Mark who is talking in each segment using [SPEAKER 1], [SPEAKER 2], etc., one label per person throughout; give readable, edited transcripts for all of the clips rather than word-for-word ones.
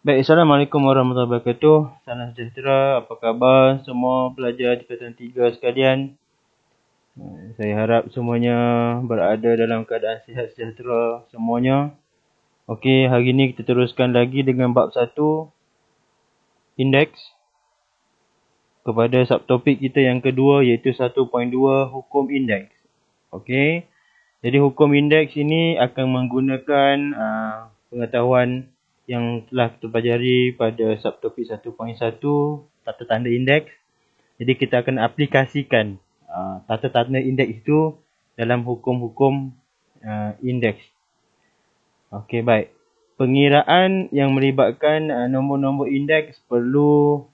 [SPEAKER 1] Baik, Assalamualaikum warahmatullahi wabarakatuh. Salam sejahtera, apa khabar semua pelajar tingkatan 3 sekalian? Saya harap semuanya berada dalam keadaan sihat sejahtera semuanya. Okey, hari ini kita teruskan lagi dengan bab 1, indeks. Kepada subtopik kita yang kedua iaitu 1.2, hukum indeks. Okey, jadi hukum indeks ini akan menggunakan pengetahuan yang telah kita pelajari pada subtopik 1.1, tata tanda indeks. Jadi kita akan aplikasikan tata tanda indeks itu dalam hukum-hukum indeks. Okey, baik. Pengiraan yang melibatkan nombor-nombor indeks perlu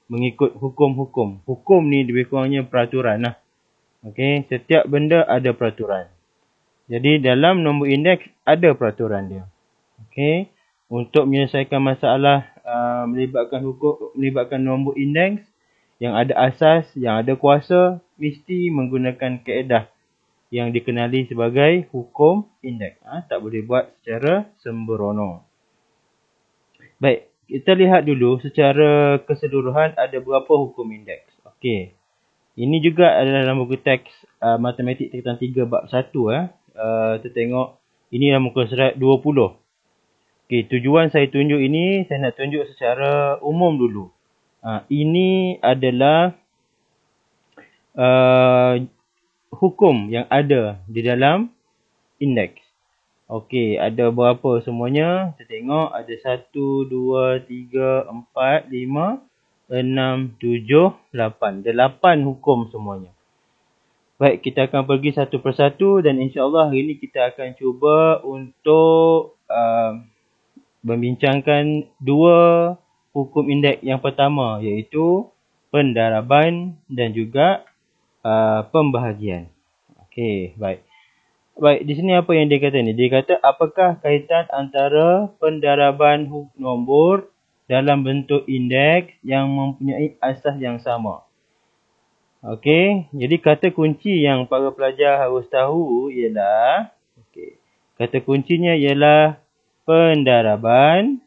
[SPEAKER 1] mengikut hukum-hukum. Hukum ni lebih kurangnya peraturan lah. Okey, setiap benda ada peraturan. Jadi dalam nombor indeks ada peraturan dia. Okey, untuk menyelesaikan masalah melibatkan nombor indeks yang ada asas, yang ada kuasa, mesti menggunakan kaedah yang dikenali sebagai hukum indeks. Tak boleh buat secara sembrono. Baik, kita lihat dulu secara keseluruhan ada berapa hukum indeks. Okey, ini juga adalah dalam buku teks matematik tingkatan 3 bab 1. Kita tengok ini dalam muka surat 20. Okey, tujuan saya tunjuk ini, saya nak tunjuk secara umum dulu. Ini adalah hukum yang ada di dalam indeks. Okey, ada berapa semuanya? Kita tengok ada 1, 2, 3, 4, 5, 6, 7, 8. Ada 8 hukum semuanya. Baik, kita akan pergi satu persatu dan insya-Allah hari ini kita akan cuba untuk membincangkan dua hukum indeks yang pertama iaitu pendaraban dan juga pembahagian. Okey, baik. Baik, di sini apa yang dia kata ni? Dia kata apakah kaitan antara pendaraban nombor dalam bentuk indeks yang mempunyai asas yang sama. Okey, jadi kata kunci yang para pelajar harus tahu ialah kata kuncinya ialah pendaraban.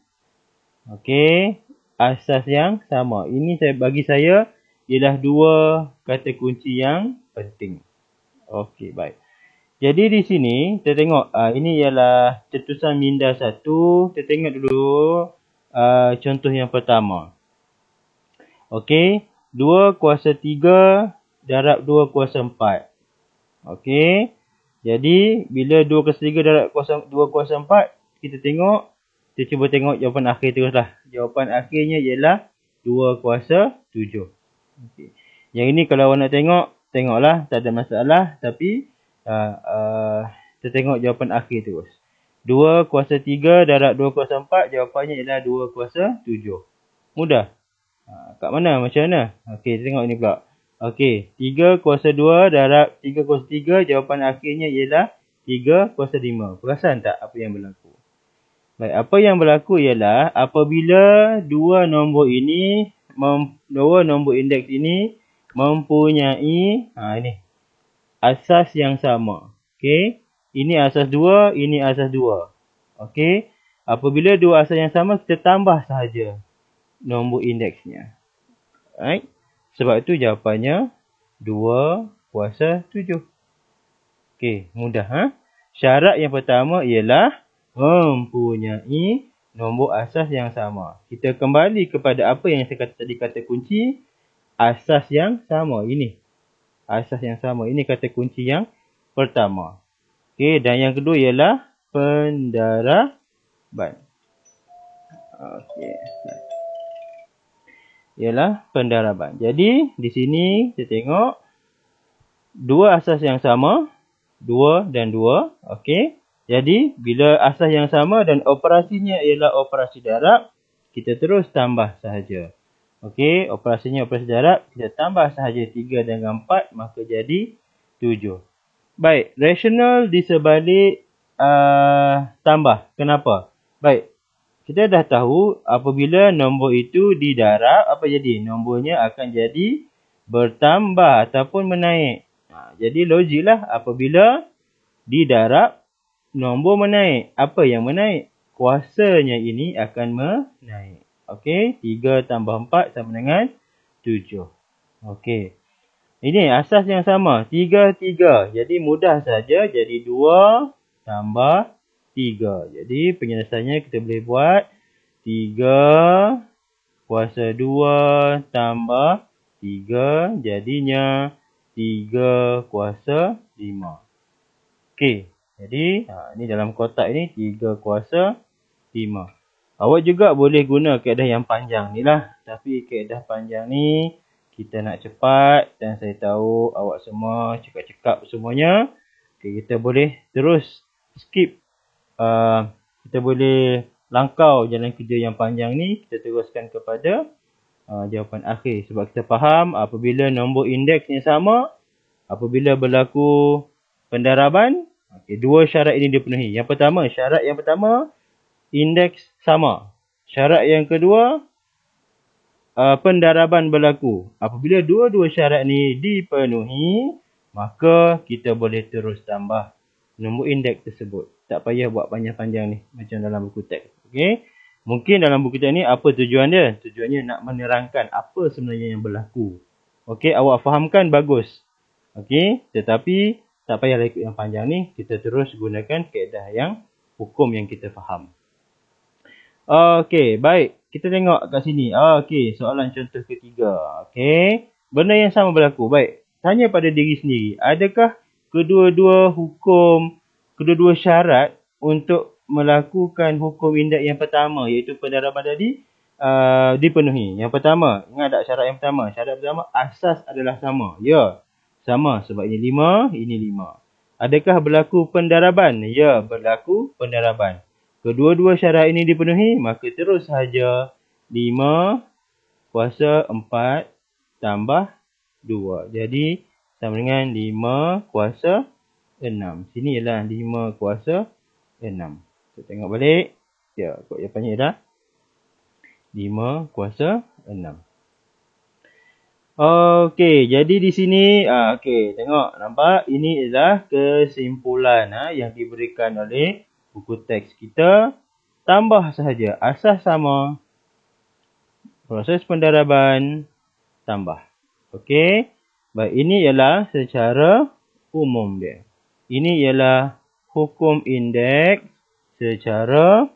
[SPEAKER 1] Okey, asas yang sama. Ini bagi saya ialah dua kata kunci yang penting. Okey, baik. Jadi di sini kita tengok ini ialah cetusan minda 1. Kita tengok dulu contoh yang pertama. Okey, 2 kuasa 3 darab 2 kuasa 4. Okey. Jadi bila 2 kuasa 3 darab 2 kuasa 4, kita tengok, kita cuba tengok jawapan akhir teruslah. Jawapan akhirnya ialah 2 kuasa 7. Okey. Yang ini kalau awak nak tengok, tengoklah, tak ada masalah. Tapi kita tengok jawapan akhir terus. 2 kuasa 3 darab 2 kuasa 4, jawapannya ialah 2 kuasa 7. Mudah. Kat mana? Macam mana? Okey, kita tengok ini pula. Okey, 3 kuasa 2 darab 3 kuasa 3, jawapan akhirnya ialah 3 kuasa 5. Perasan tak apa yang berlaku? Baik, apa yang berlaku ialah apabila dua nombor indeks ini mempunyai ini asas yang sama. Okey, ini asas 2, ini asas 2. Okey, apabila dua asas yang sama, kita tambah sahaja nombor indeksnya. Right? Sebab itu jawapannya 2 kuasa 7. Okey, mudah. Syarat yang pertama ialah mempunyai nombor asas yang sama. Kita kembali kepada apa yang saya kata tadi, kata kunci asas yang sama. Ini asas yang sama. Ini kata kunci yang pertama. Okey, dan yang kedua ialah pendaraban. Okey. Ialah pendaraban. Jadi di sini kita tengok dua asas yang sama, 2 dan 2. Okey. Jadi bila asas yang sama dan operasinya ialah operasi darab, kita terus tambah sahaja. Okey, operasinya operasi darab, kita tambah sahaja 3 dengan 4, maka jadi 7. Baik, rasional di sebalik tambah. Kenapa? Baik, kita dah tahu apabila nombor itu didarab, apa jadi? Nombornya akan jadi bertambah ataupun menaik. Jadi logiklah apabila didarab, nombor menaik. Apa yang menaik? kuasanya ini akan menaik. Okey, 3 tambah 4 sama dengan 7. Okey. Ini asas yang sama, 3, 3. Jadi mudah saja, jadi 2 tambah 3. Jadi penyelesaiannya kita boleh buat 3 kuasa 2 tambah 3, jadinya 3 kuasa 5. Okey, jadi ini dalam kotak ini 3 kuasa 5. Awak juga boleh guna kaedah yang panjang ni lah. Tapi kaedah panjang ni kita nak cepat dan saya tahu awak semua cekap-cekap semuanya. Okay, kita boleh terus skip. Kita boleh langkau jalan kerja yang panjang ni. Kita teruskan kepada jawapan akhir. Sebab kita faham apabila nombor indeksnya sama, apabila berlaku pendaraban, dua syarat ini dipenuhi. Yang pertama, syarat yang pertama, indeks sama. Syarat yang kedua, pendaraban berlaku. Apabila dua-dua syarat ni dipenuhi, maka kita boleh terus tambah nombor indeks tersebut. Tak payah buat panjang-panjang ni macam dalam buku teks. Okey. Mungkin dalam buku teks ni apa tujuan dia? Tujuannya nak menerangkan apa sebenarnya yang berlaku. Okey, awak fahamkan bagus. Okey, tetapi tak payah ikut yang panjang ni, kita terus gunakan kaedah yang hukum yang kita faham. Okey, baik. Kita tengok kat sini. Okey, soalan contoh ketiga. Okey, benda yang sama berlaku. Baik, tanya pada diri sendiri. Adakah kedua-dua hukum, kedua-dua syarat untuk melakukan hukum indeks yang pertama, iaitu pendaraban tadi, dipenuhi? Yang pertama, ingat tak syarat yang pertama? Syarat pertama, asas adalah sama. Ya, sama. Sebab ini 5, ini 5. Adakah berlaku pendaraban? Ya, berlaku pendaraban. Kedua-dua syarat ini dipenuhi, maka terus sahaja 5 kuasa 4 tambah 2. Jadi, sama dengan 5 kuasa 6. Sini ialah 5 kuasa 6. Kita tengok balik. Ya, kod jawapannya dah 5 kuasa 6. Okey, jadi di sini, okey, tengok, nampak? Ini adalah kesimpulan yang diberikan oleh buku teks kita. Tambah sahaja, asas sama, proses pendaraban, tambah. Okey, baik, ini ialah secara umum dia. Ini ialah hukum indeks secara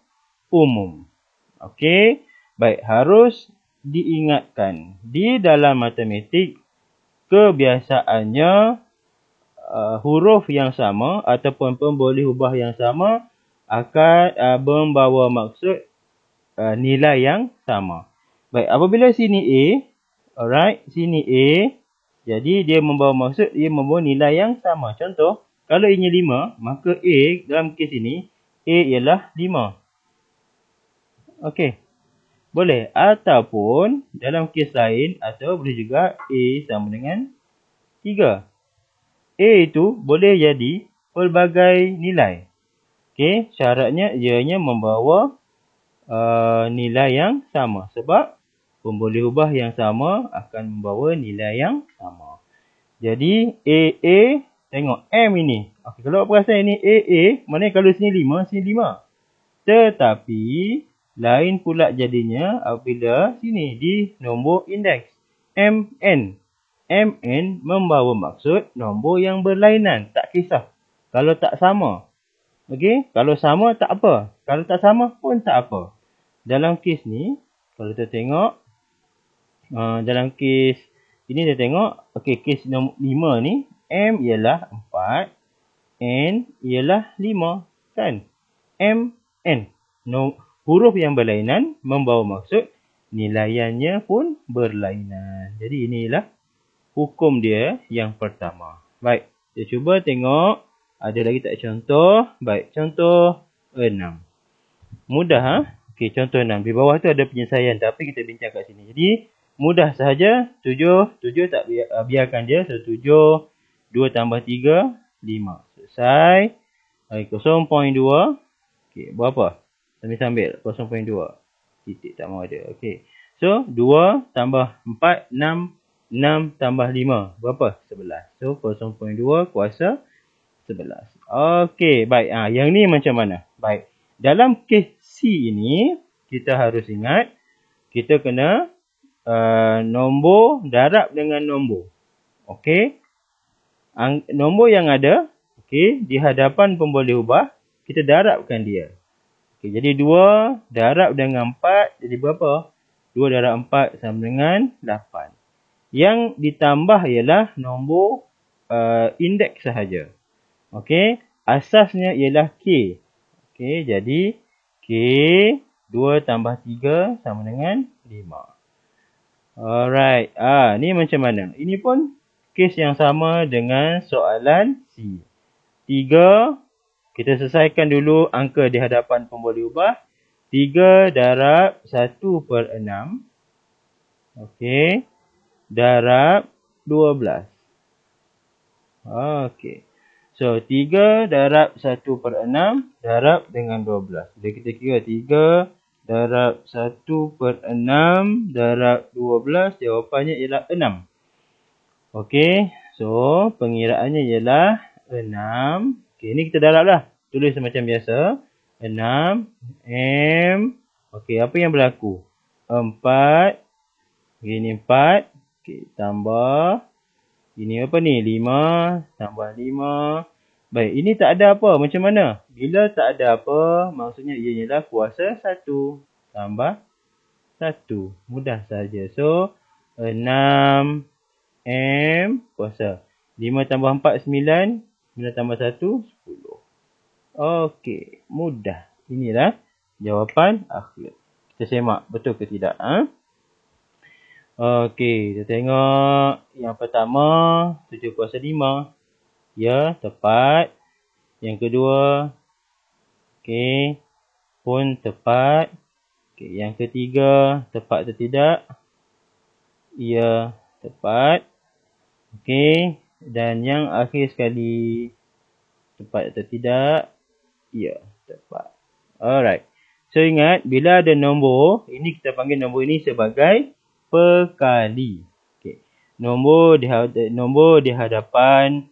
[SPEAKER 1] umum. Okey, baik, harus diingatkan, di dalam matematik, kebiasaannya huruf yang sama ataupun pemboleh ubah yang sama akan membawa maksud nilai yang sama. Baik, apabila sini A, alright, sini A, jadi dia membawa maksud, dia membawa nilai yang sama. Contoh, kalau ini 5, maka A dalam kes ini, A ialah 5. Okey, boleh. Ataupun dalam kes lain, atau boleh juga A sama dengan 3. A itu boleh jadi pelbagai nilai. Okey, syaratnya ianya membawa nilai yang sama. Sebab pemboleh ubah yang sama akan membawa nilai yang sama. Jadi AA, tengok M ini. Okey, kalau perasan ini AA, maknanya kalau sini 5, sini 5. Tetapi lain pula jadinya apabila sini di nombor indeks MN. MN membawa maksud nombor yang berlainan. Tak kisah kalau tak sama. Okey, kalau sama tak apa. Kalau tak sama pun tak apa. Dalam kes ni, kalau kita tengok, dalam kes ini kita tengok, okey, kes nombor 5 ni, M ialah 4, N ialah 5, kan? M, N. Huruf yang berlainan membawa maksud nilaiannya pun berlainan. Jadi inilah hukum dia yang pertama. Baik, kita cuba tengok. Ada lagi tak contoh? Baik, contoh 6. Mudah, Okey, contoh 6. Di bawah tu ada penyelesaian, tapi kita bincang kat sini. Jadi, mudah sahaja. 7 tak biarkan dia. So, 7, 2 tambah 3, 5. Selesai. 0.2. Okey, buat apa? Sambil-sambil 0.2. Titik tak mau ada. Okey. So, 2 tambah 4, 6. 6 tambah 5. Berapa? 11. So, 0.2 kuasa 11. Okey, baik. Yang ni macam mana? Baik. Dalam kes C, C ini, kita harus ingat, kita kena nombor darab dengan nombor. Okey. Nombor yang ada, okey, di hadapan pemboleh ubah, kita darabkan dia. Okey, jadi 2 darab dengan 4, jadi berapa? 2 darab 4 sama dengan 8. Yang ditambah ialah nombor indeks sahaja. Okey, asasnya ialah K. Okey, jadi K 2 tambah 3 sama dengan 5. Alright. Ni macam mana? Ini pun kes yang sama dengan soalan C. 3, kita selesaikan dulu angka di hadapan pemboleh ubah. 3 darab 1/6. Okey. Darab 12. Okey. So, 3 darab 1/6 darab dengan 12. Jadi kita kira 3 darab 1/6 darab 12. Jawapannya ialah 6. Okey. So, pengiraannya ialah 6. Okey, ni kita darab lah. Tulis macam biasa. 6 M. Okey, apa yang berlaku? 4. Okey, ni 4. Okey, tambah. Ini apa ni? 5 tambah 5. Baik, ini tak ada apa. Macam mana? Bila tak ada apa, maksudnya ia ialah kuasa 1 tambah 1. Mudah saja. So, 6 M kuasa. 5 tambah 4, 9. 9 tambah 1, 10. Okey, mudah. Inilah jawapan akhir. Kita semak betul ke tidak? Okey, kita tengok yang pertama 7 kuasa 5. Ya, tepat. Yang kedua, okey, pun tepat. Okey, yang ketiga, tepat atau tidak? Ya, tepat. Okey, dan yang akhir sekali, tepat atau tidak? Ya, tepat. Alright. So, ingat, bila ada nombor, ini kita panggil nombor ini sebagai perkali. Okay. Nombor di hadapan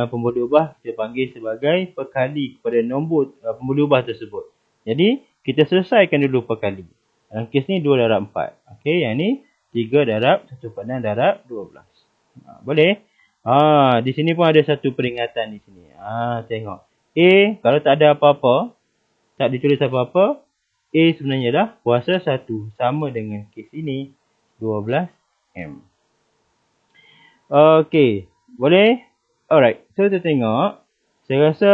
[SPEAKER 1] pemboleh ubah kita panggil sebagai perkali kepada nombor pemboleh ubah tersebut. Jadi kita selesaikan dulu perkali. Dalam kes ni 2 darab 4. Okey, yang ni 3 darab 1/6 darab 12. Boleh? Di sini pun ada satu peringatan di sini. Tengok. A kalau tak ada apa-apa, tak ditulis apa-apa, A sebenarnya dah kuasa 1. Sama dengan kes ini. 12 M. Okey. Boleh? Alright. So, kita tengok. Saya rasa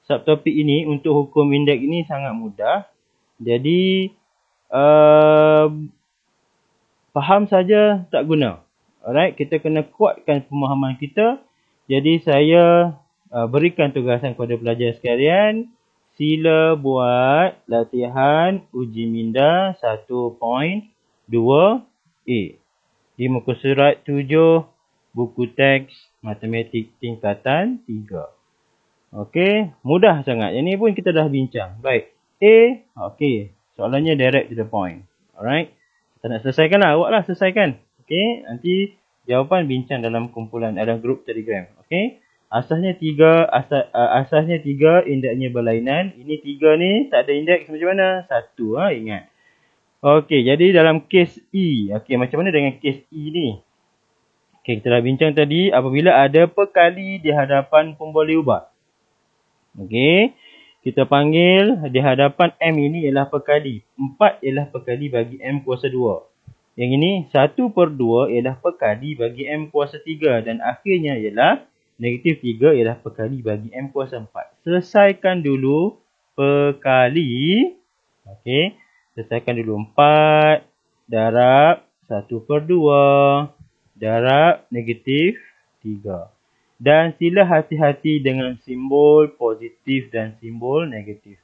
[SPEAKER 1] subtopik ini untuk hukum indeks ini sangat mudah. Jadi, faham saja tak guna. Alright. Kita kena kuatkan pemahaman kita. Jadi, saya berikan tugasan kepada pelajar sekalian. Sila buat latihan uji minda 1.2A. Di muka surat 7, buku teks matematik tingkatan 3. Okey, mudah sangat. Yang ni pun kita dah bincang. Baik. A, okey. Soalannya direct to the point. Alright. Kita nak selesaikan lah. Awak lah selesaikan. Okey, nanti jawapan bincang dalam kumpulan, dalam grup Telegram. Okey. Asasnya 3, indeksnya berlainan. Ini 3 ni tak ada indeks macam mana? 1, ingat. Okey, jadi dalam kes E. Okey, macam mana dengan kes E ni? Okey, kita dah bincang tadi apabila ada perkali di hadapan pemboleh ubah. Okey, kita panggil di hadapan M ini ialah perkali. 4 ialah perkali bagi M kuasa 2. Yang ini 1/2 ialah perkali bagi M kuasa 3. Dan akhirnya ialah negatif 3 ialah perkali bagi M kuasa 4. Selesaikan dulu perkali. Okey. Selesaikan dulu 4 darab 1/2 darab negatif 3. Dan sila hati-hati dengan simbol positif dan simbol negatif.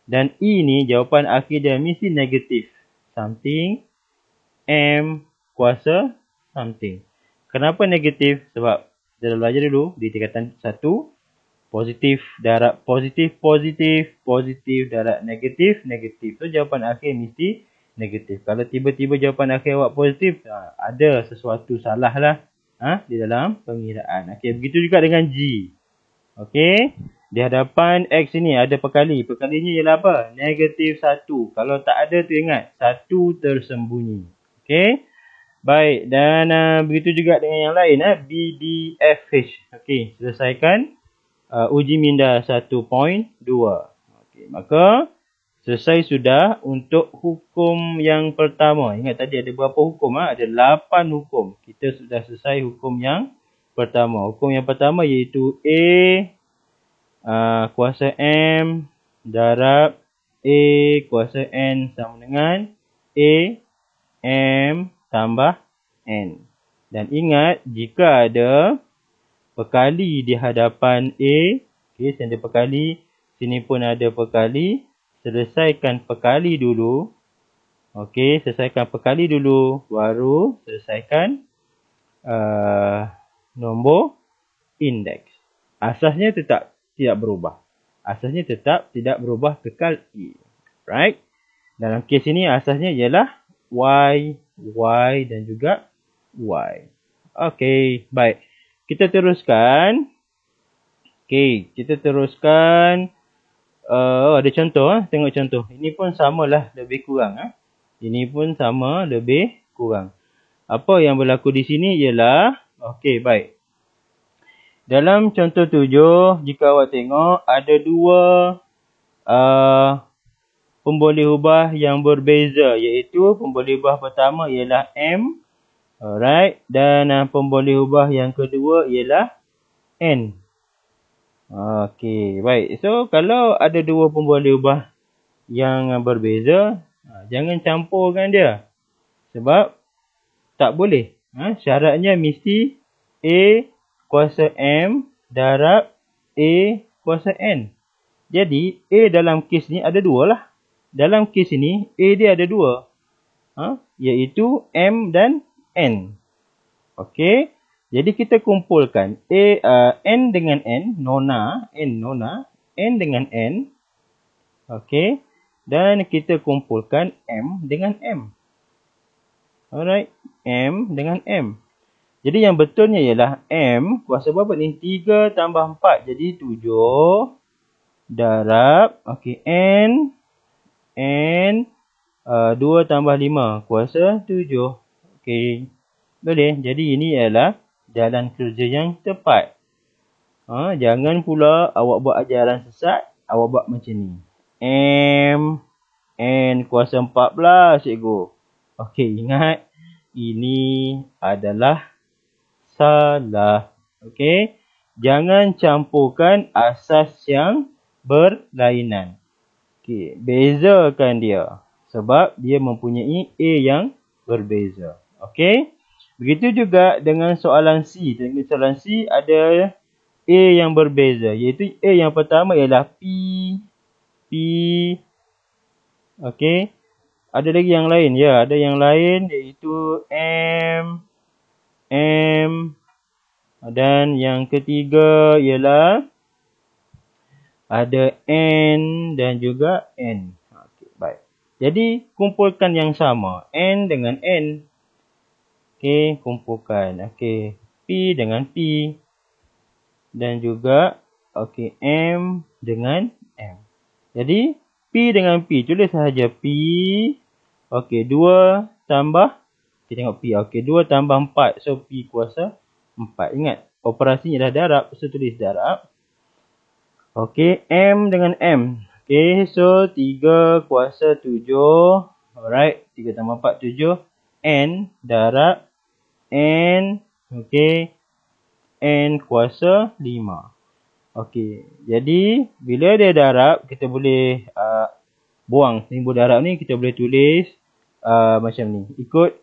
[SPEAKER 1] Dan E ni jawapan akhir dia mesti negatif. Something M kuasa something. Kenapa negatif? Sebab kita dah belajar dulu di tingkatan 1. Positif darab positif, positif, positif darab negatif, negatif. So, jawapan akhir mesti negatif. Kalau tiba-tiba jawapan akhir awak positif, ada sesuatu salah lah di dalam pengiraan. Okey, begitu juga dengan G. Okey. Di hadapan X ini ada perkali. Perkalinya ialah apa? Negatif 1. Kalau tak ada tu ingat, 1 tersembunyi. Okey. Baik, dan begitu juga dengan yang lain. B, D, F, H. Okey, selesaikan uji minda 1.2. Okey, maka selesai sudah untuk hukum yang pertama. Ingat tadi ada berapa hukum? Ada 8 hukum. Kita sudah selesai hukum yang pertama. Hukum yang pertama iaitu A kuasa M darab A kuasa N sama dengan A M tambah N. Dan ingat, jika ada perkali di hadapan A, okay, sini ada perkali, sini pun ada perkali, selesaikan perkali dulu. Okey, selesaikan perkali dulu, baru selesaikan nombor indeks. Asasnya tetap tidak berubah. Asasnya tetap tidak berubah, kekal E. Right? Dalam kes ini asasnya ialah Y, Y dan juga Y. Okey, baik. Kita teruskan. Okey, kita teruskan. Ada contoh. Tengok contoh. Ini pun samalah lebih kurang. Ini pun sama lebih kurang. Apa yang berlaku di sini ialah, okey, baik. Dalam contoh 7, jika awak tengok, ada dua pemboleh ubah yang berbeza, iaitu pemboleh ubah pertama ialah M, alright, dan pemboleh ubah yang kedua ialah N. Okey, baik. So, kalau ada dua pemboleh ubah yang berbeza, jangan campurkan dia. Sebab tak boleh. Syaratnya mesti A kuasa M darab A kuasa N. Jadi, A dalam kes ni ada dua lah. Dalam kes ini, A dia ada dua. Iaitu M dan N. Okey. Jadi, kita kumpulkan N dengan N, nona, N dengan N. Okey. Dan kita kumpulkan M dengan M. Alright. M dengan M. Jadi yang betulnya ialah M kuasa berapa ni? 3 tambah 4. Jadi 7 darab. Okey. N 2 tambah 5 kuasa 7. Okey. Boleh. Jadi ini ialah jalan kerja yang tepat. Jangan pula awak buat ajaran sesat. Awak buat macam ni. M N kuasa 14 cikgu. Okey. Ingat. Ini adalah salah. Okey. Jangan campurkan asas yang berlainan. Okey. Bezakan dia. Sebab dia mempunyai A yang berbeza. Okey. Begitu juga dengan soalan C. Dengan soalan C ada A yang berbeza. Iaitu A yang pertama ialah P. Okey. Ada lagi yang lain. Ya, ada yang lain iaitu M. Dan yang ketiga ialah ada N dan juga N. Okey, baik. Jadi, kumpulkan yang sama. N dengan N. Okey, kumpulkan. Okey, P dengan P. Dan juga, okey, M dengan M. Jadi, P dengan P. Tulis sahaja P. Okey, 2 tambah. Kita tengok P. Okey, 2 tambah 4. So, P kuasa 4. Ingat, operasinya dah darab. So, tulis darab. Okey, M dengan M. Okey, so 3 kuasa 7. Alright, 3 tambah 4, 7. N darab N. Okey, N kuasa 5. Okey, jadi bila dia darab, kita boleh buang simbol darab ni. Kita boleh tulis macam ni. Ikut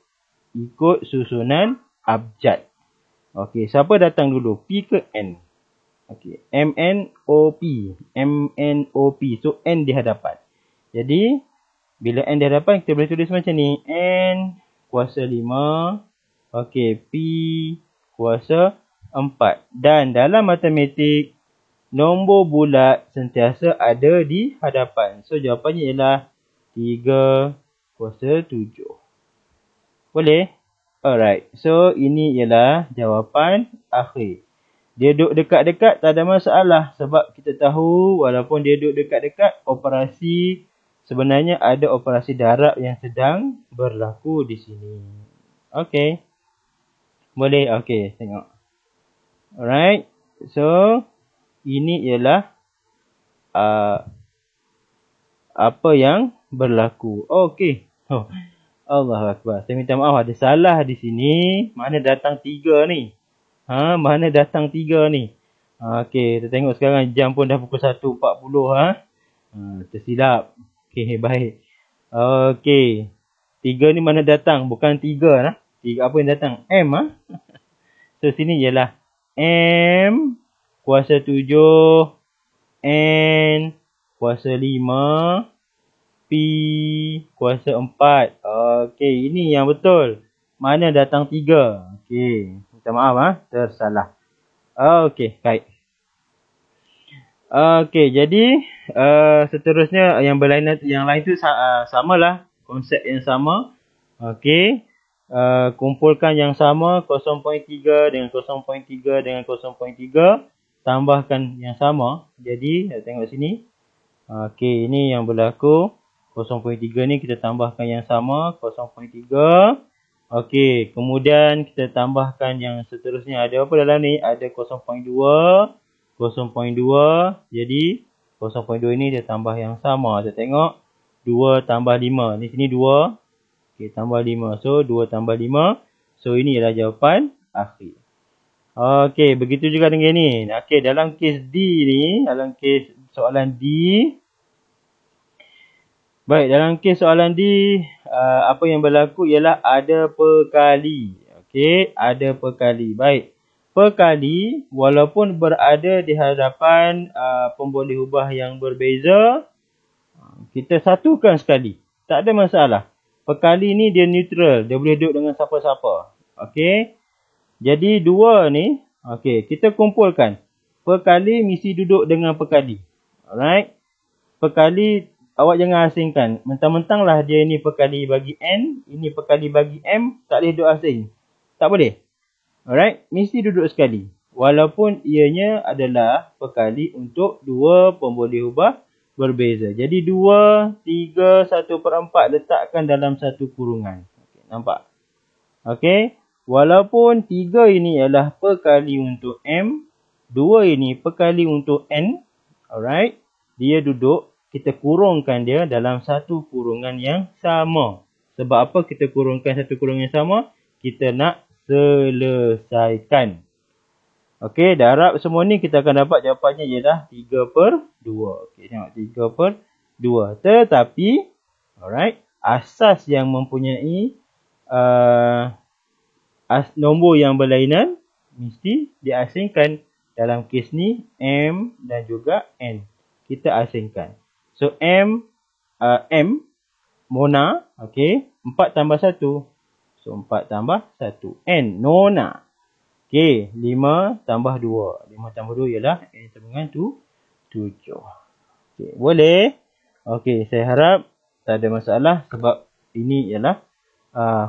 [SPEAKER 1] susunan abjad. Okey, siapa datang dulu? P ke N? Okey, MNOP. MNOP. So, N di hadapan. Jadi, bila N di hadapan, kita boleh tulis macam ni. N kuasa 5. Okey, P kuasa 4. Dan dalam matematik, nombor bulat sentiasa ada di hadapan. So, jawapannya ialah 3 kuasa 7. Boleh? Alright. So, ini ialah jawapan akhir. Dia duduk dekat-dekat tak ada masalah. Sebab kita tahu walaupun dia duduk dekat-dekat, operasi sebenarnya ada operasi darab yang sedang berlaku di sini. Okey. Boleh? Okey, tengok. Alright. So, ini ialah apa yang berlaku. Okey. Oh, Allahu Akbar. Saya minta maaf ada salah di sini. Mana datang 3 ni? Mana datang 3 ni? Okey, kita tengok sekarang jam pun dah pukul 1.40 tersilap. Okey, baik. Okey. 3 ni mana datang? Bukan 3 lah. 3 apa yang datang? M So sini ialah M kuasa 7 N kuasa 5 P kuasa 4. Okey, ini yang betul. Mana datang 3? Okey, minta maaf tersalah. Okey, baik. Okey, jadi seterusnya yang berlainan, yang lain tu samalah, konsep yang sama. Okey. Kumpulkan yang sama 0.3 dengan 0.3 dengan 0.3, tambahkan yang sama. Jadi tengok sini. Okey, ini yang berlaku. 0.3 ni kita tambahkan yang sama 0.3. Okey, kemudian kita tambahkan yang seterusnya. Ada apa dalam ni? Ada 0.2, 0.2. Jadi 0.2 ini dia tambah yang sama. Kita tengok 2 tambah 5. Ni sini 2. Okey, tambah 5. So 2 tambah 5. So ini adalah jawapan akhir. Okey, begitu juga dengan ni. Okey, dalam kes D ni, dalam kes soalan D. Baik, dalam kes soalan D, apa yang berlaku ialah ada perkali. Okey, ada perkali. Baik. Perkali walaupun berada di hadapan pemboleh ubah yang berbeza, kita satukan sekali. Tak ada masalah. Perkali ni dia neutral, dia boleh duduk dengan siapa-siapa. Okey. Jadi 2 ni, okey, kita kumpulkan. Perkali mesti duduk dengan perkali. Alright. Perkali awak jangan asingkan. Mentang-mentang lah dia ni perkali bagi N, ini perkali bagi M, tak boleh duduk asing. Tak boleh. Alright, mesti duduk sekali. Walaupun ianya adalah perkali untuk 2 pemboleh ubah berbeza. Jadi 2, 3, 1/4 letakkan dalam satu kurungan. Okay, nampak? Okey. Walaupun 3 ini adalah perkali untuk M, 2 ini perkali untuk N. Alright. Dia duduk, kita kurungkan dia dalam satu kurungan yang sama. Sebab apa kita kurungkan satu kurungan yang sama? Kita nak selesaikan. Okey, darab semua ni kita akan dapat jawapannya ialah 3/2. Okey, tengok 3/2. Tetapi, alright, asas yang mempunyai nombor yang berlainan mesti diasingkan. Dalam kes ni M dan juga N. Kita asingkan. So M Mona, okey, 4 tambah 1. So 4 tambah 1. N Nona. Okey, 5 tambah 2. 5 tambah 2 ialah N sama dengan 7. Okey, boleh? Okey, saya harap tak ada masalah sebab ini ialah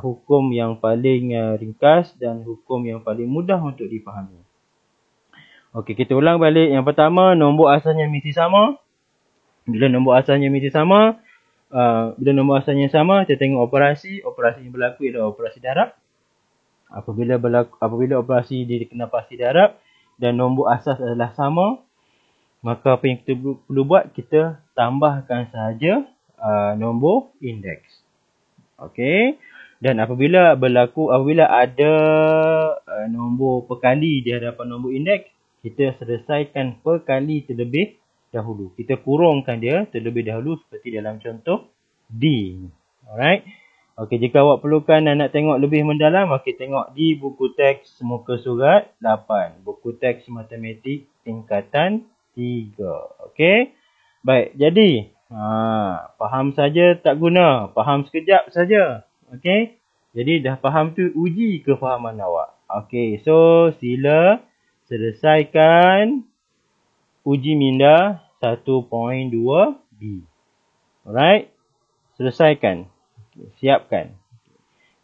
[SPEAKER 1] hukum yang paling ringkas dan hukum yang paling mudah untuk dipahami. Okey, kita ulang balik. Yang pertama, nombor asalnya mesti sama. Bila nombor asalnya mesti sama, bila nombor asalnya sama, kita tengok operasi. Operasi yang berlaku ialah operasi darab. Apabila operasi dikenal pasti darab dan nombor asas adalah sama, maka apa yang kita perlu buat, kita tambahkan sahaja nombor indeks. Okey. Dan apabila ada nombor perkali di hadapan nombor indeks, kita selesaikan perkali terlebih dahulu. Kita kurungkan dia terlebih dahulu seperti dalam contoh D. Alright. Okey, jika awak perlukan dan nak tengok lebih mendalam, okey, tengok di buku teks muka surat 8. Buku teks matematik tingkatan 3. Okey. Baik, jadi faham saja tak guna. Faham sekejap saja. Okey. Jadi dah faham tu, uji kefahaman awak. Okey, so sila selesaikan uji minda 1.2B. Alright. Selesaikan. Okay, siapkan.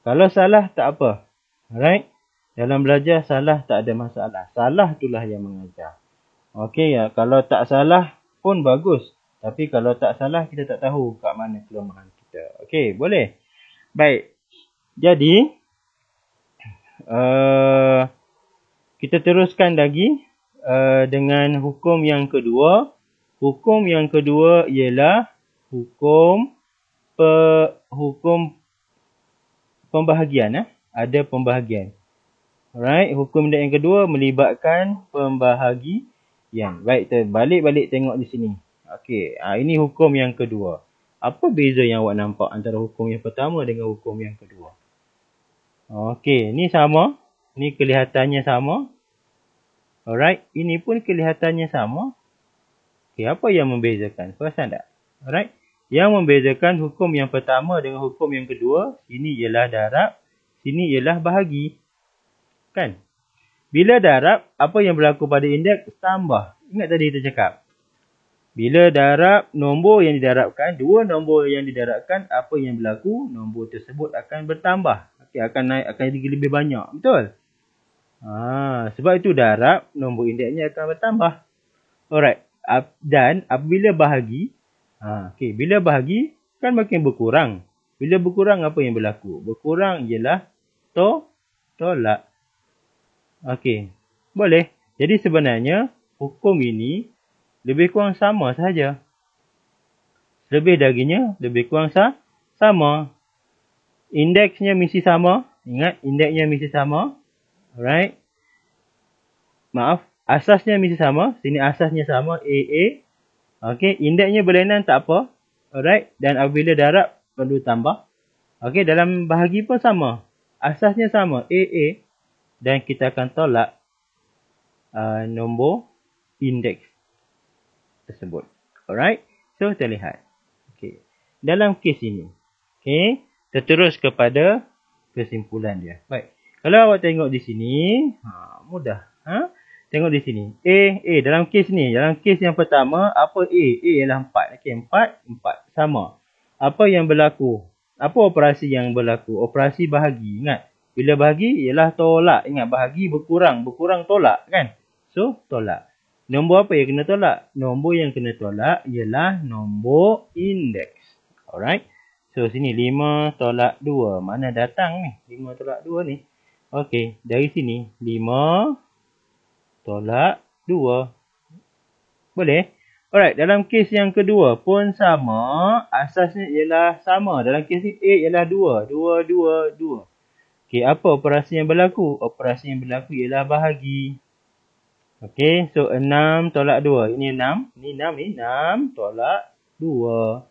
[SPEAKER 1] Kalau salah tak apa. Alright. Dalam belajar salah tak ada masalah. Salah itulah yang mengajar. Okey, ya, kalau tak salah pun bagus. Tapi kalau tak salah, kita tak tahu kat mana kelemahan kita. Okey, boleh? Baik. Jadi, kita teruskan lagi dengan hukum yang kedua. Hukum yang kedua ialah hukum pembahagian. Ada pembahagian. Alright, hukum yang kedua melibatkan pembahagian. Baik, kita balik tengok di sini. Okey, ini hukum yang kedua. Apa beza yang awak nampak antara hukum yang pertama dengan hukum yang kedua? Okey, ni sama. Ni kelihatannya sama. Alright, ini pun kelihatannya sama. Okey, apa yang membezakan? Perasan tak? Alright, yang membezakan hukum yang pertama dengan hukum yang kedua, sini ialah darab, sini ialah bahagi. Kan? Bila darab, apa yang berlaku pada indeks? Tambah. Ingat tadi kita cakap. Bila darab nombor yang didarabkan, dua nombor yang didarabkan, apa yang berlaku? Nombor tersebut akan bertambah. Okey, akan naik, akan jadi lebih banyak. Betul? Sebab itu darab, nombor indeksnya akan bertambah. Alright. Dan apabila bahagi, okey, bila bahagi, kan makin berkurang. Bila berkurang, apa yang berlaku? Berkurang ialah tolak. Okey, boleh. Jadi sebenarnya, hukum ini lebih kurang sama sahaja. Lebih darinya, lebih kurang sama. Indeksnya mesti sama. Ingat, indeksnya mesti sama. Alright. Maaf, asasnya mesti sama. Sini asasnya sama, AA. Okey, indeksnya berlainan tak apa. Alright, dan apabila darab, perlu tambah. Okey, dalam bahagi pun sama. Asasnya sama, AA. Dan kita akan tolak nombor indeks tersebut. Alright, so kita lihat. Okey, dalam kes ini. Okey, kita terus kepada kesimpulan dia. Baik, kalau awak tengok di sini, mudah. Tengok di sini. A, dalam kes ni, dalam kes yang pertama, apa A? A ialah 4. Okey, 4, sama. Apa yang berlaku? Apa operasi yang berlaku? Operasi bahagi. Ingat, bila bahagi ialah tolak. Ingat, bahagi berkurang tolak kan? So, tolak. Nombor apa yang kena tolak? Nombor yang kena tolak ialah nombor indeks. Alright. So, sini 5 tolak 2. Mana datang ni? 5 tolak 2 ni. Okey, dari sini 5 tolak 2. Boleh? Alright, dalam kes yang kedua pun sama. Asasnya ialah sama. Dalam kes ni A ialah 2. 2. Okey, apa operasi yang berlaku? Operasi yang berlaku ialah bahagi. Okey, so 6 tolak 2. Ini 6. Ini 6 ni. 6 tolak 2.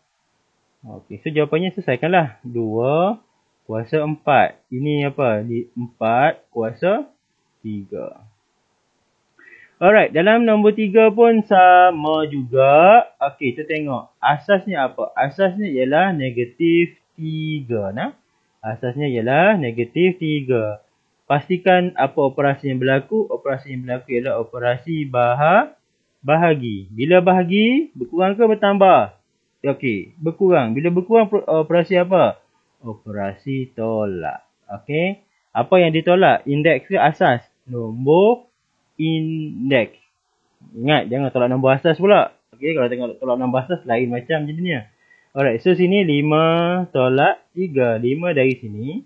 [SPEAKER 1] Okey, so jawapannya selesaikanlah. 2 kuasa 4. Ini apa? 4 kuasa 3. Alright, dalam nombor 3 pun sama juga. Okey, kita tengok. Asasnya apa? Asasnya ialah negatif 3. Asasnya ialah negatif 3. Pastikan apa operasi yang berlaku. Operasi yang berlaku ialah operasi bahagi. Bila bahagi, berkurang ke bertambah? Okey, berkurang. Bila berkurang, operasi apa? Operasi tolak. Okey, apa yang ditolak? Indeks ke asas? Nombor indeks. Ingat, jangan tolak nombor asas pula. Okey, kalau tengok tolak nombor asas, lain macam jadinya. Alright, so sini 5 tolak 3. 5 dari sini.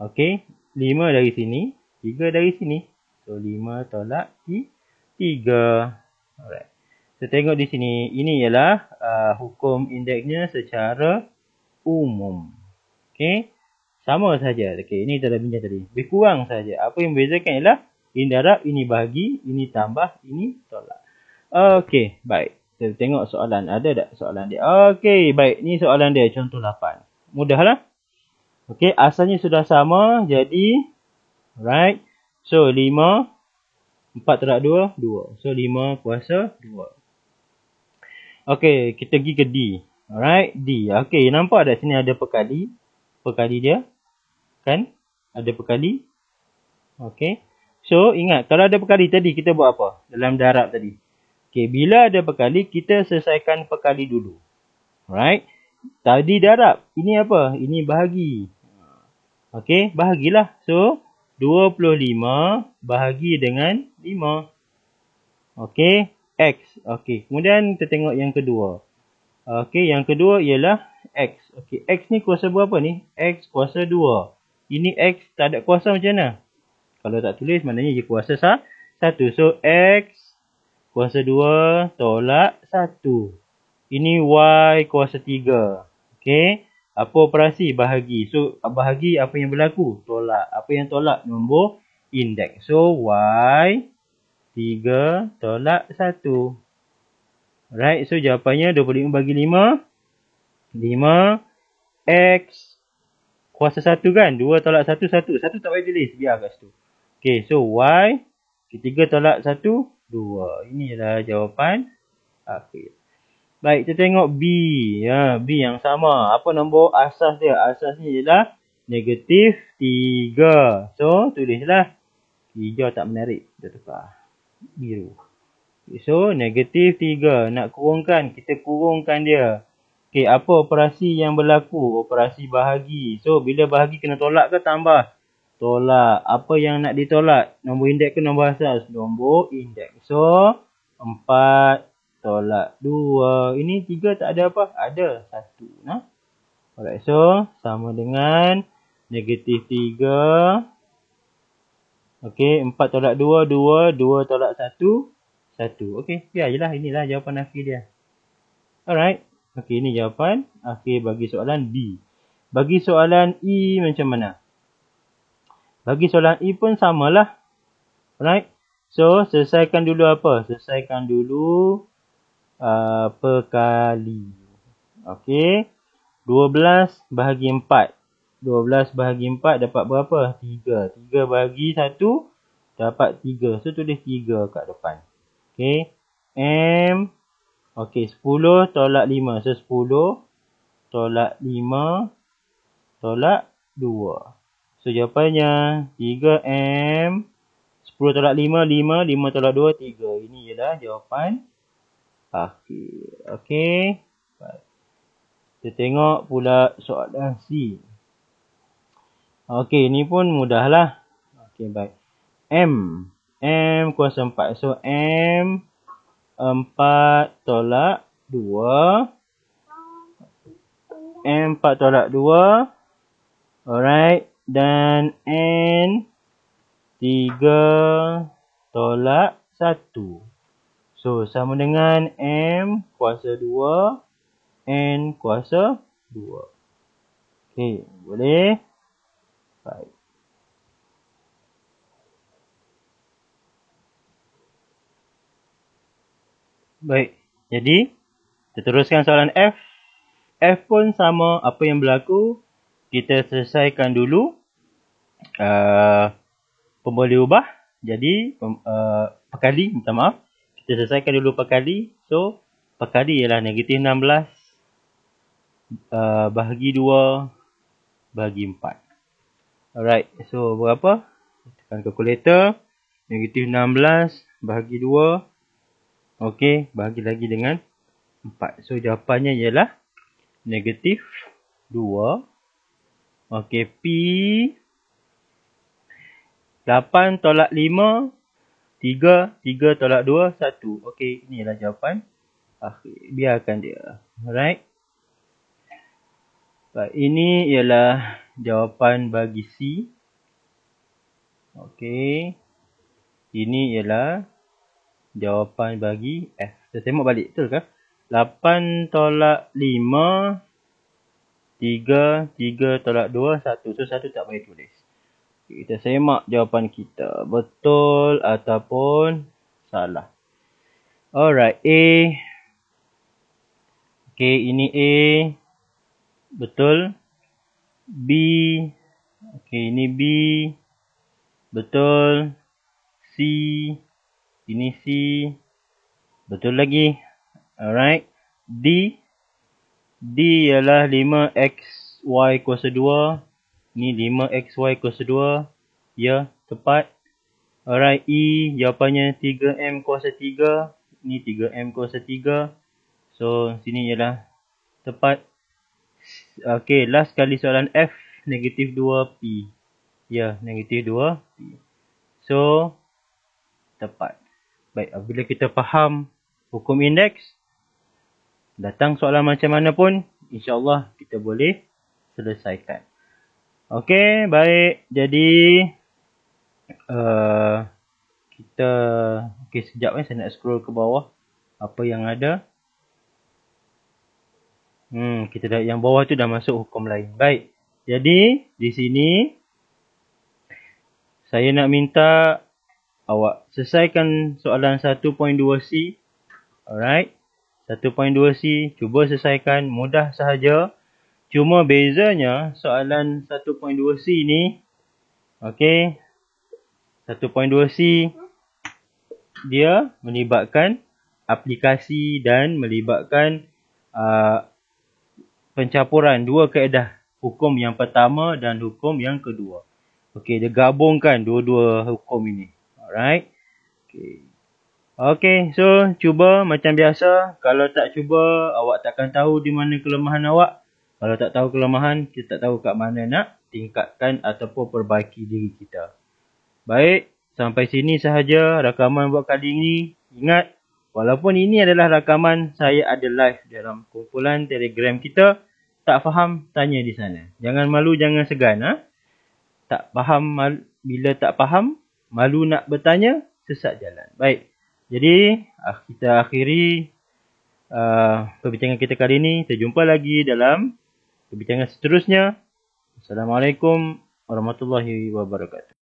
[SPEAKER 1] Okey, 5 dari sini. 3 dari sini. So, 5 tolak 3. Alright. So, tengok di sini. Ini ialah hukum indeksnya secara umum. Okey, sama saja. Okey, ini kita dah bincang tadi. Lebih kurang saja. Apa yang membezakan ialah ini darab, ini bahagi, ini tambah, ini tolak. Okey, baik. Kita tengok soalan. Ada tak soalan dia? Okey, baik. Ni soalan dia. Contoh 8. Mudahlah. Okey, asalnya sudah sama. Jadi, right. So, 5. 4 tolak 2, 2. So, 5 kuasa 2. Okey, kita pergi ke D. Alright, D. Okey, nampak tak sini ada perkali? Perkali dia. Kan? Ada perkali. Okey. So, ingat. Kalau ada perkali tadi, kita buat apa? Dalam darab tadi. Okey, bila ada perkali, kita selesaikan perkali dulu. Alright. Tadi darab. Ini apa? Ini bahagi. Okey, bahagilah. So, 25 bahagi dengan 5. Okey, X. Okey, kemudian kita tengok yang kedua. Okey, yang kedua ialah X. Okey, X ni kuasa berapa ni? X kuasa 2. Ini X tak ada kuasa macam mana? Kalau tak tulis, maknanya dia kuasa 1. So, X kuasa 2 tolak 1. Ini Y kuasa 3. Okey, apa operasi? Bahagi. So, bahagi apa yang berlaku? Tolak. Apa yang tolak? Nombor indeks. So, Y 3 tolak 1. Alright, so jawapannya 25 bagi 5. 5. X kuasa 1 kan? 2 tolak 1, 1. 1 tak payah tulis. Biar kat situ. Okay, so Y 3 tolak 1, 2. Ini adalah jawapan akhir. Baik, kita tengok B. Ya, B yang sama. Apa nombor asas dia? Asasnya ialah negatif 3. So, tulislah. Hijau tak menarik. Kita tukar biru. So, negatif 3. Nak kurungkan, kita kurungkan dia. Okey, apa operasi yang berlaku? Operasi bahagi. So, bila bahagi kena tolak ke tambah? Tolak. Apa yang nak ditolak? Nombor indeks ke nombor asas? Nombor indeks. So, 4 tolak 2. Ini 3 tak ada apa? Ada 1. Nah? Alright, so, sama dengan negatif 3. Okey, 4 tolak 2, 2. 2 tolak 1. 1. Okey, biar je lah. Inilah jawapan akhir dia. Alright. Okey, ini jawapan akhir bagi soalan B. Bagi soalan E macam mana? Bagi soalan E pun samalah. Alright. So, selesaikan dulu apa? Selesaikan dulu perkali. Okey. 12 bahagi 4. 12 bahagi 4 dapat berapa? 3. 3 bahagi 1 dapat 3. So, tulis 3 kat depan. Okey. M. Okey, 10 tolak 5. So, 10 tolak 5 tolak 2. So, jawapannya 3M. 10 tolak 5, 5. 5 tolak 2, 3. Ini ialah jawapan akhir. Okey. Kita tengok pula soalan C. Okey, ni pun mudahlah. Okey, baik. M. M kuasa 4. So, M 4 tolak 2. M 4 tolak 2. Alright. Dan N 3 tolak 1. So, sama dengan M kuasa 2. N kuasa 2. Okey, boleh? Baik. Baik, jadi kita teruskan soalan F. F pun sama apa yang berlaku. Kita selesaikan dulu pemboleh ubah. Jadi, perkali, minta maaf. Kita selesaikan dulu perkali. So, perkali ialah negatif 16 bahagi 2 bahagi 4. Alright, so berapa? Tekan kalkulator. Negatif 16 bahagi 2. Okey, bahagi lagi dengan 4. So, jawapannya ialah negatif 2. Okey, P 8 tolak 5. 3. 3 tolak 2. 1. Okey, ini ialah jawapan akhir. Biarkan dia. Alright. Baik, ini ialah jawapan bagi C. Okey. Ini ialah jawapan bagi F. Kita tengok balik. Betul ke? 8 tolak 5. 3. 3 tolak 2. 1. So, 1 tak payah tulis. Kita semak jawapan kita. Betul ataupun salah. Alright. A. Okay, ini A. Betul. B. Okay, ini B. Betul. C. Ini C. Betul lagi. Alright. D. D ialah 5XY kuasa 2. Ini 5XY kuasa 2. Ya, tepat. Alright, E. Jawapannya 3M kuasa 3. Ini 3M kuasa 3. So, sini ialah tepat. Okay, last kali soalan F. Negatif 2P. Ya, negatif 2P. So, tepat. Baik, apabila kita faham hukum indeks, datang soalan macam mana pun, insyaAllah kita boleh selesaikan. Okey, baik. Jadi, kita... Okey, sekejap saya nak scroll ke bawah. Apa yang ada. Kita dah, yang bawah tu dah masuk hukum lain. Baik. Jadi, di sini, saya nak minta awak selesaikan soalan 1.2C. Alright. 1.2C, cuba selesaikan, mudah sahaja. Cuma bezanya soalan 1.2C ni, okey, 1.2C dia melibatkan aplikasi dan melibatkan pencampuran dua kaedah, hukum yang pertama dan hukum yang kedua. Okey, dia gabungkan dua-dua hukum ini. Alright. Okey, so cuba macam biasa. Kalau tak cuba, awak takkan tahu di mana kelemahan awak. Kalau tak tahu kelemahan, kita tak tahu kat mana nak tingkatkan ataupun perbaiki diri kita. Baik, sampai sini sahaja rakaman buat kali ini. Ingat, walaupun ini adalah rakaman, saya ada live dalam kumpulan Telegram kita. Tak faham, tanya di sana. Jangan malu, jangan segan. Tak faham, bila tak faham, malu nak bertanya, sesat jalan. Baik. Jadi, kita akhiri perbincangan kita kali ini. Kita jumpa lagi dalam perbincangan seterusnya. Assalamualaikum warahmatullahi wabarakatuh.